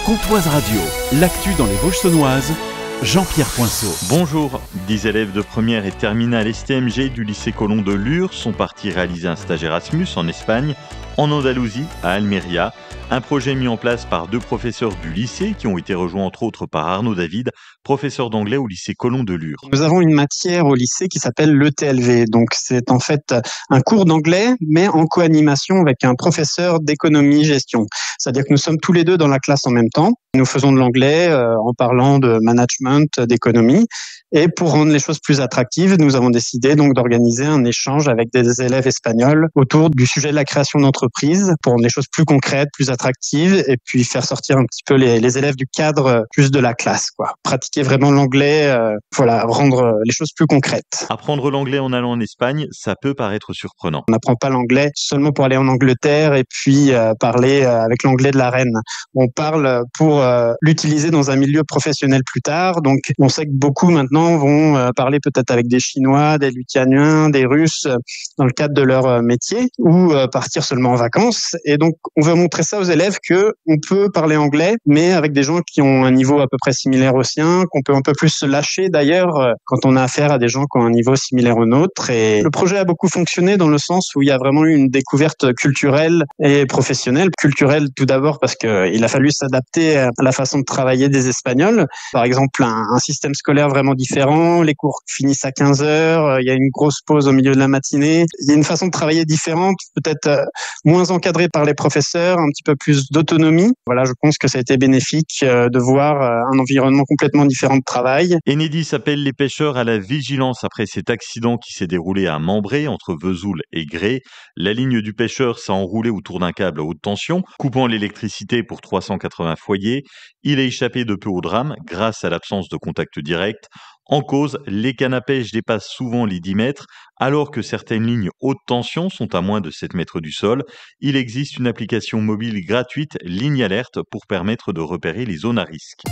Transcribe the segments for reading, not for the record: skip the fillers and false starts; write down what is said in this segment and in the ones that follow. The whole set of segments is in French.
Comtoise Radio, l'actu dans les Vosges saunoises, Jean-Pierre Poinceau. Bonjour, 10 élèves de première et terminale STMG du lycée Colomb de Lure sont partis réaliser un stage Erasmus en Espagne, en Andalousie, à Almeria. Un projet mis en place par 2 professeurs du lycée qui ont été rejoints entre autres par Arnaud David, professeur d'anglais au lycée Colomb de Lure. Nous avons une matière au lycée qui s'appelle l'ETLV. Donc c'est en fait un cours d'anglais mais en co-animation avec un professeur d'économie-gestion. C'est-à-dire que nous sommes tous les deux dans la classe en même temps. Nous faisons de l'anglais en parlant de management, d'économie. Et pour rendre les choses plus attractives, nous avons décidé donc d'organiser un échange avec des élèves espagnols autour du sujet de la création d'entreprises pour rendre les choses plus concrètes, plus attractives et puis faire sortir un petit peu les élèves du cadre plus de la classe, quoi. Pratiquer vraiment l'anglais, rendre les choses plus concrètes. Apprendre l'anglais en allant en Espagne, ça peut paraître surprenant. On n'apprend pas l'anglais seulement pour aller en Angleterre et puis parler avec l'anglais de la reine. On parle pour l'utiliser dans un milieu professionnel plus tard. Donc on sait que beaucoup maintenant vont parler peut-être avec des Chinois, des Lituaniens, des Russes dans le cadre de leur métier ou partir seulement en vacances. Et donc, on veut montrer ça aux élèves que on peut parler anglais, mais avec des gens qui ont un niveau à peu près similaire au sien, qu'on peut un peu plus se lâcher d'ailleurs quand on a affaire à des gens qui ont un niveau similaire au nôtre. Et le projet a beaucoup fonctionné dans le sens où il y a vraiment eu une découverte culturelle et professionnelle. Culturelle tout d'abord parce que il a fallu s'adapter à la façon de travailler des Espagnols. Par exemple, un système scolaire vraiment différent, les cours finissent à 15 heures, il y a une grosse pause au milieu de la matinée. Il y a une façon de travailler différente, peut-être moins encadrée par les professeurs, un petit peu plus d'autonomie. Voilà, je pense que ça a été bénéfique de voir un environnement complètement différent de travail. Enedis appelle les pêcheurs à la vigilance après cet accident qui s'est déroulé à Membré, entre Vesoul et Gré. La ligne du pêcheur s'est enroulée autour d'un câble à haute tension, coupant l'électricité pour 380 foyers. Il a échappé de peu au drame grâce à l'absence de contact direct. En cause, les cannes à pêche dépassent souvent les 10 mètres, alors que certaines lignes haute tension sont à moins de 7 mètres du sol. Il existe une application mobile gratuite, Ligne Alerte, pour permettre de repérer les zones à risque.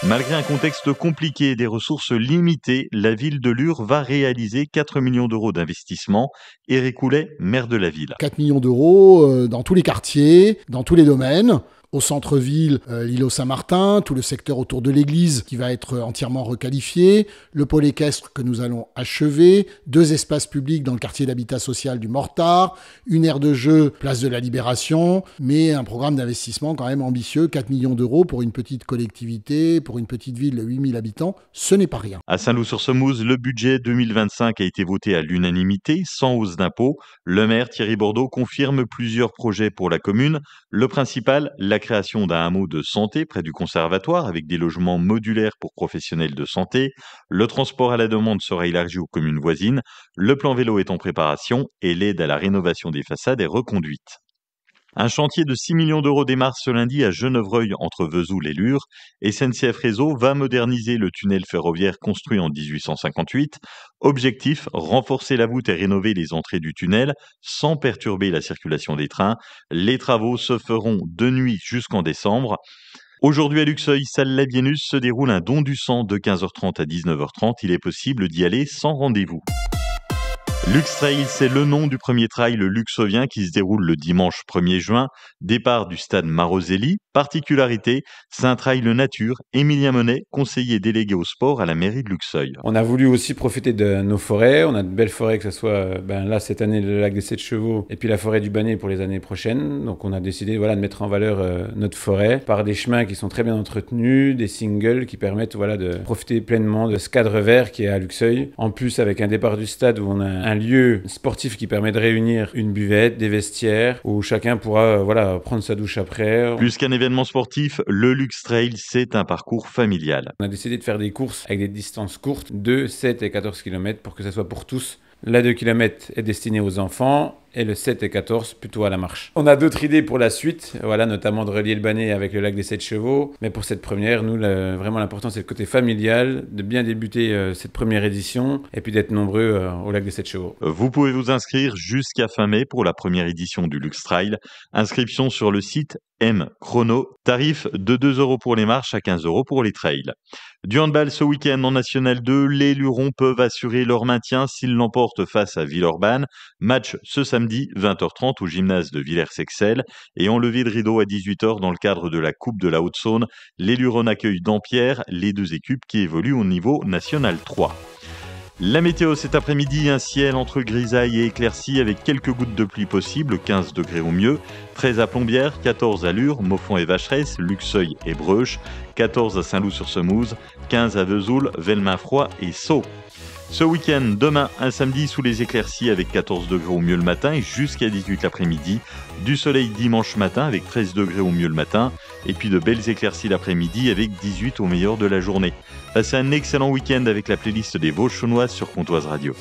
Malgré un contexte compliqué et des ressources limitées, la ville de Lure va réaliser 4 millions d'euros d'investissement. Éric Houlet, maire de la ville. 4 millions d'euros dans tous les quartiers, dans tous les domaines. Au centre-ville, l'îlot Saint-Martin, tout le secteur autour de l'église qui va être entièrement requalifié, le pôle équestre que nous allons achever, 2 espaces publics dans le quartier d'habitat social du Mortard, une aire de jeu, place de la Libération, mais un programme d'investissement quand même ambitieux, 4 millions d'euros pour une petite collectivité, pour une petite ville de 8000 habitants, ce n'est pas rien. À Saint-Loup-sur-Semouse, le budget 2025 a été voté à l'unanimité, sans hausse d'impôts. Le maire Thierry Bordeaux confirme plusieurs projets pour la commune. Le principal, la création d'un hameau de santé près du conservatoire avec des logements modulaires pour professionnels de santé. Le transport à la demande sera élargi aux communes voisines. Le plan vélo est en préparation et l'aide à la rénovation des façades est reconduite. Un chantier de 6 millions d'euros démarre ce lundi à Genevreuil entre Vesoul et Lure. SNCF Réseau va moderniser le tunnel ferroviaire construit en 1858. Objectif, renforcer la voûte et rénover les entrées du tunnel sans perturber la circulation des trains. Les travaux se feront de nuit jusqu'en décembre. Aujourd'hui à Luxeuil, salle Labienus, se déroule un don du sang de 15h30 à 19h30. Il est possible d'y aller sans rendez-vous. Luxtrail, c'est le nom du premier trail luxovien qui se déroule le dimanche 1er juin. Départ du stade Maroselli. Particularité, c'est un trail nature. Émilien Monet, conseiller délégué au sport à la mairie de Luxeuil. On a voulu aussi profiter de nos forêts. On a de belles forêts, que ce soit là cette année le lac des 7 chevaux et puis la forêt du Bannet pour les années prochaines. Donc on a décidé de mettre en valeur notre forêt par des chemins qui sont très bien entretenus, des singles qui permettent de profiter pleinement de ce cadre vert qui est à Luxeuil. En plus avec un départ du stade où on a un lieu sportif qui permet de réunir une buvette, des vestiaires, où chacun pourra prendre sa douche après. Plus qu'un événement sportif, le Luxtrail, c'est un parcours familial. On a décidé de faire des courses avec des distances courtes, 2, 7 et 14 km, pour que ça soit pour tous. La 2 km est destinée aux enfants et le 7 et 14 plutôt à la marche. On a d'autres idées pour la suite, notamment de relier le Bannet avec le lac des 7 chevaux. Mais pour cette première, nous, vraiment l'important, c'est le côté familial, de bien débuter cette première édition et puis d'être nombreux au lac des 7 chevaux. Vous pouvez vous inscrire jusqu'à fin mai pour la première édition du Luxtrail. Inscription sur le site M-Chrono. Tarif de 2 € pour les marches à 15 € pour les trails. Du handball ce week-end en National 2, les Lurons peuvent assurer leur maintien s'ils l'emportent face à Villeurbanne. Match ce samedi samedi 20h30 au gymnase de Villers-Sexel et en levée de rideau à 18h dans le cadre de la Coupe de la Haute-Saône. Les Lurons accueillent Dampierre, les deux équipes qui évoluent au niveau national 3. La météo cet après-midi, un ciel entre grisaille et éclaircie avec quelques gouttes de pluie possibles, 15 degrés au mieux, 13 à Plombières, 14 à Lure, Moffon et Vacheresse, Luxeuil et Breuch, 14 à Saint-Loup-sur-Semouse, 15 à Vesoul, Velmin-Froid et Sceaux. Ce week-end, demain, un samedi sous les éclaircies avec 14 degrés au mieux le matin et jusqu'à 18 l'après-midi. Du soleil dimanche matin avec 13 degrés au mieux le matin. Et puis de belles éclaircies l'après-midi avec 18 au meilleur de la journée. Passez un excellent week-end avec la playlist des Vosges Saunoises sur Comtoise Radio.